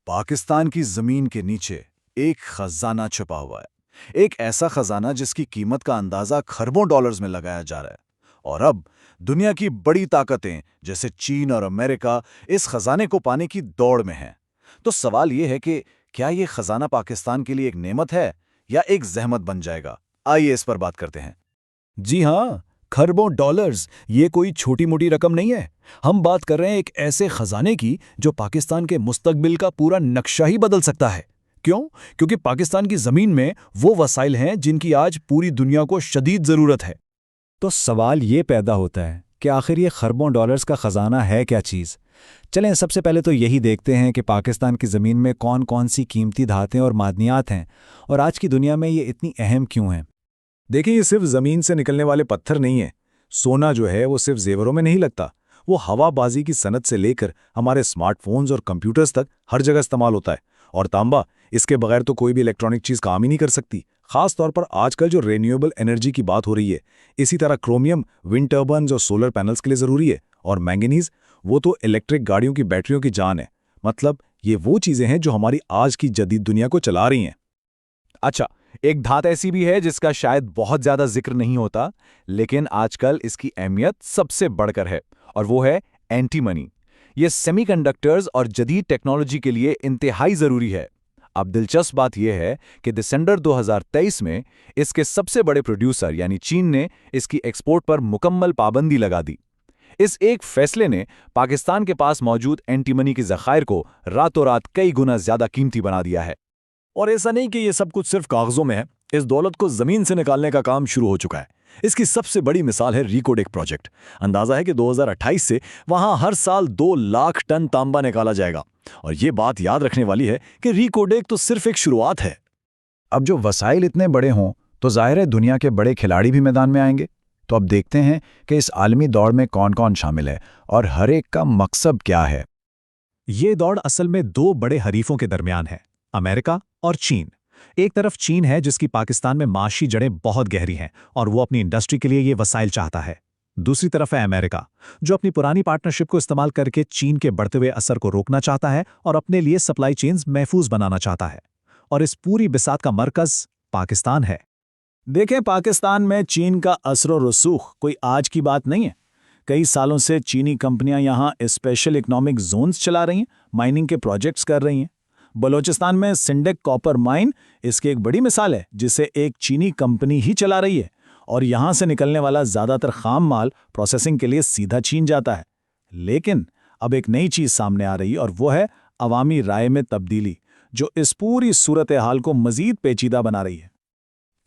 पाकिस्तान की जमीन के नीचे एक खजाना छुपा हुआ है। एक ऐसा खजाना जिसकी कीमत का अंदाजा खरबों डॉलर्स में लगाया जा रहा है। और अब दुनिया की बड़ी ताकतें जैसे चीन और अमेरिका इस खजाने को पाने की दौड़ में हैं। तो सवाल यह है कि क्या यह खजाना पाकिस्तान के लिए एक नेमत है या एक जहमत बन जाएगा? आइए इस पर बात करते हैं। जी हाँ, खरबों डॉलर्स ये कोई छोटी मोटी रकम नहीं है। हम बात कर रहे हैं एक ऐसे खजाने की जो पाकिस्तान के मुस्तकबिल का पूरा नक्शा ही बदल सकता है। क्यों? क्योंकि पाकिस्तान की जमीन में वो वसाइल हैं जिनकी आज पूरी दुनिया को शदीद जरूरत है। तो सवाल ये पैदा होता है कि आखिर ये खरबों डॉलर्स का खजाना है क्या चीज़। चलें सबसे पहले तो यही देखते हैं कि पाकिस्तान की ज़मीन में कौन कौन सी कीमती धातें और मादनियात हैं और आज की दुनिया में ये इतनी अहम क्यों हैं। देखिए, ये सिर्फ जमीन से निकलने वाले पत्थर नहीं है। सोना जो है वो सिर्फ जेवरों में नहीं लगता, वो हवाबाजी की सनत से लेकर हमारे स्मार्टफोन्स और कंप्यूटर्स तक हर जगह इस्तेमाल होता है। और तांबा, इसके बगैर तो कोई भी इलेक्ट्रॉनिक चीज काम ही नहीं कर सकती। खास तौर पर आजकल जो रिन्यूएबल एनर्जी की बात हो रही है। इसी तरह क्रोमियम विंड टर्बाइन्स और सोलर पैनल्स के लिए जरूरी है। और मैंगनीज, वो तो इलेक्ट्रिक गाड़ियों की बैटरियों की जान है। मतलब ये वो चीजें हैं जो हमारी आज की जदीद दुनिया को चला रही हैं। अच्छा, एक धात ऐसी भी है जिसका शायद बहुत ज्यादा जिक्र नहीं होता, लेकिन आजकल इसकी अहमियत सबसे बढ़कर है, और वो है एंटीमनी। ये सेमीकंडक्टर्स और जदीद टेक्नोलॉजी के लिए इंतहाई जरूरी है। अब दिलचस्प बात यह है कि दिसंबर 2023 में इसके सबसे बड़े प्रोड्यूसर यानी चीन ने इसकी एक्सपोर्ट पर मुकम्मल पाबंदी लगा दी। इस एक फैसले ने पाकिस्तान के पास मौजूद एंटीमनी के जखायर को रातों रात कई गुना ज्यादा कीमती बना दिया है। और ऐसा नहीं कि ये सब कुछ सिर्फ कागजों में है। इस दौलत को जमीन से निकालने का काम शुरू हो चुका है। इसकी सबसे बड़ी मिसाल है रिकोडेक प्रोजेक्ट। अंदाजा है कि 2028 से वहां हर साल 2 लाख टन तांबा निकाला जाएगा। और ये बात याद रखने वाली है कि रिकोडेक तो सिर्फ एक शुरुआत है। अब जो वसाइल इतने बड़े हों तो जाहिर है दुनिया के बड़े खिलाड़ी भी मैदान में आएंगे। तो अब देखते हैं कि इस आलमी दौड़ में कौन कौन शामिल है और हर एक का मकसद क्या है। ये दौड़ असल में 2 बड़े हरीफों के दरमियान है, अमेरिका और चीन। एक तरफ चीन है जिसकी पाकिस्तान में माशी जड़ें बहुत गहरी हैं और वो अपनी इंडस्ट्री के लिए ये वसाइल चाहता है। दूसरी तरफ है अमेरिका, जो अपनी पुरानी पार्टनरशिप को इस्तेमाल करके चीन के बढ़ते हुए असर को रोकना चाहता है और अपने लिए सप्लाई चेन्स महफूज बनाना चाहता है। और इस पूरी बिसात का मरकज पाकिस्तान है। देखें, पाकिस्तान में चीन का असर और रसूख कोई आज की बात नहीं है। कई सालों से चीनी कंपनियां यहाँ स्पेशल इकोनॉमिक जोन्स चला रही हैं, माइनिंग के प्रोजेक्ट्स कर रही हैं। बलोचिस्तान में सिंडेक कॉपर माइन इसकी एक बड़ी मिसाल है, जिसे एक चीनी कंपनी ही चला रही है। और यहां से निकलने वाला ज्यादातर खाम माल प्रोसेसिंग के लिए सीधा चीन जाता है। लेकिन अब एक नई चीज सामने आ रही है और वो है अवामी राय में तब्दीली, जो इस पूरी सूरत हाल को मजीद पेचीदा बना रही है।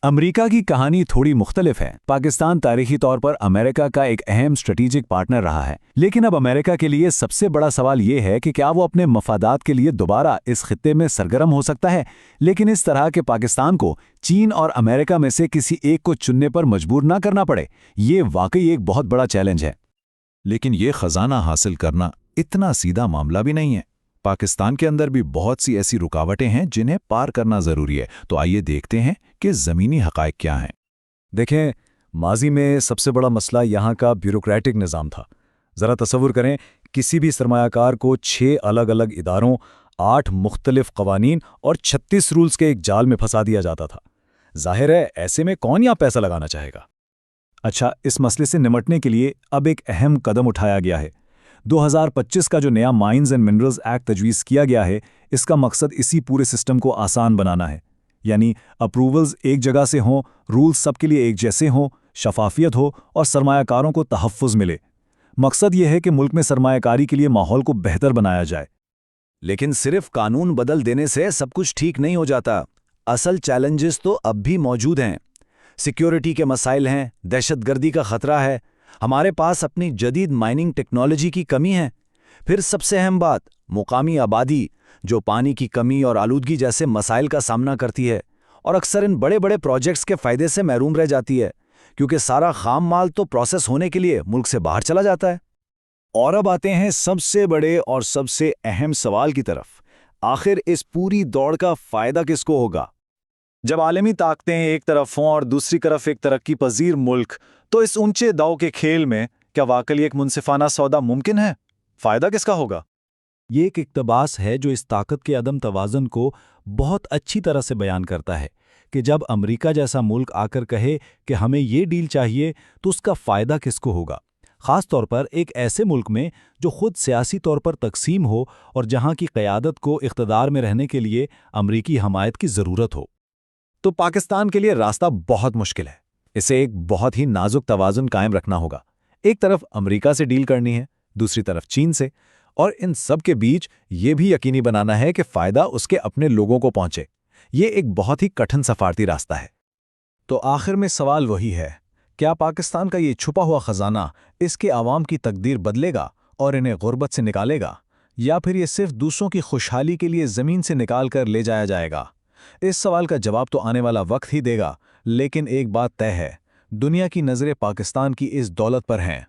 अमेरिका की कहानी थोड़ी मुख्तलिफ है। पाकिस्तान तारीखी तौर पर अमेरिका का एक अहम स्ट्रेटेजिक पार्टनर रहा है, लेकिन अब अमेरिका के लिए सबसे बड़ा सवाल ये है कि क्या वो अपने मफादात के लिए दोबारा इस खित्ते में सरगर्म हो सकता है, लेकिन इस तरह के पाकिस्तान को चीन और अमेरिका में से किसी एक को चुनने पर मजबूर ना करना पड़े। ये वाकई एक बहुत बड़ा चैलेंज है। लेकिन ये खजाना हासिल करना इतना सीधा मामला भी नहीं है। पाकिस्तान के अंदर भी बहुत सी ऐसी रुकावटें हैं जिन्हें पार करना जरूरी है। तो आइए देखते हैं कि जमीनी हकायक क्या हैं। देखें, माजी में सबसे बड़ा मसला यहाँ का ब्यूरोक्रेटिक निज़ाम था। ज़रा तसव्वुर करें, किसी भी सरमायाकार को 6 अलग अलग इदारों, 8 मुख्तलिफ कवानीन और 36 रूल्स के एक जाल में फंसा दिया जाता था। जाहिर है, ऐसे में कौन यहाँ पैसा लगाना चाहेगा। अच्छा, इस मसले से निमटने के लिए अब एक अहम कदम उठाया गया है। 2025 का जो नया माइंस एंड मिनरल्स एक्ट तजवीज़ किया गया है, इसका मकसद इसी पूरे सिस्टम को आसान बनाना है। यानी अप्रूवल्स एक जगह से हों, रूल्स सबके लिए एक जैसे हों, शफाफियत हो और सरमायाकारों को तहफ़्फ़ुज़ मिले। मकसद यह है कि मुल्क में सरमायाकारी के लिए माहौल को बेहतर बनाया जाए। लेकिन सिर्फ कानून बदल देने से सब कुछ ठीक नहीं हो जाता। असल चैलेंजेस तो अब भी मौजूद हैं। सिक्योरिटी के मसाइल हैं, दहशतगर्दी का खतरा है, हमारे पास अपनी जदीद माइनिंग टेक्नोलॉजी की कमी है। फिर सबसे अहम बात, मुकामी आबादी जो पानी की कमी और आलूदगी जैसे मसाइल का सामना करती है और अक्सर इन बड़े बड़े प्रोजेक्ट्स के फ़ायदे से महरूम रह जाती है, क्योंकि सारा खाम माल तो प्रोसेस होने के लिए मुल्क से बाहर चला जाता है। और अब आते हैं सबसे बड़े और सबसे अहम सवाल की तरफ। आखिर इस पूरी दौड़ का फ़ायदा किसको होगा? जब आलमी ताकतें एक तरफ हों और दूसरी तरफ एक तरक्की पजीर मुल्क, तो इस ऊंचे दाव के खेल में क्या वाकई एक मुनसिफाना सौदा मुमकिन है? फ़ायदा किसका होगा? ये एक इक़्तिबास है जो इस ताकत के अदम तवाज़ुन को बहुत अच्छी तरह से बयान करता है कि जब अमेरिका जैसा मुल्क आकर कहे कि हमें ये डील चाहिए तो उसका फ़ायदा किसको होगा, ख़ास तौर पर एक ऐसे मुल्क में जो खुद सियासी तौर पर तकसीम हो और जहां की क़यादत को इक़्तिदार में रहने के लिए अमरीकी हमायत की ज़रूरत हो। तो पाकिस्तान के लिए रास्ता बहुत मुश्किल है। इसे एक बहुत ही नाजुक तवाज़ुन कायम रखना होगा। एक तरफ अमेरिका से डील करनी है, दूसरी तरफ चीन से, और इन सब के बीच ये भी यकीनी बनाना है कि फ़ायदा उसके अपने लोगों को पहुंचे। ये एक बहुत ही कठिन सफारती रास्ता है। तो आखिर में सवाल वही है, क्या पाकिस्तान का ये छुपा हुआ ख़जाना इसके आवाम की तकदीर बदलेगा और इन्हें गुर्बत से निकालेगा, या फिर ये सिर्फ दूसरों की खुशहाली के लिए ज़मीन से निकाल कर ले जाया जाएगा? इस सवाल का जवाब तो आने वाला वक्त ही देगा, लेकिन एक बात तय है, दुनिया की नज़रें पाकिस्तान की इस दौलत पर हैं।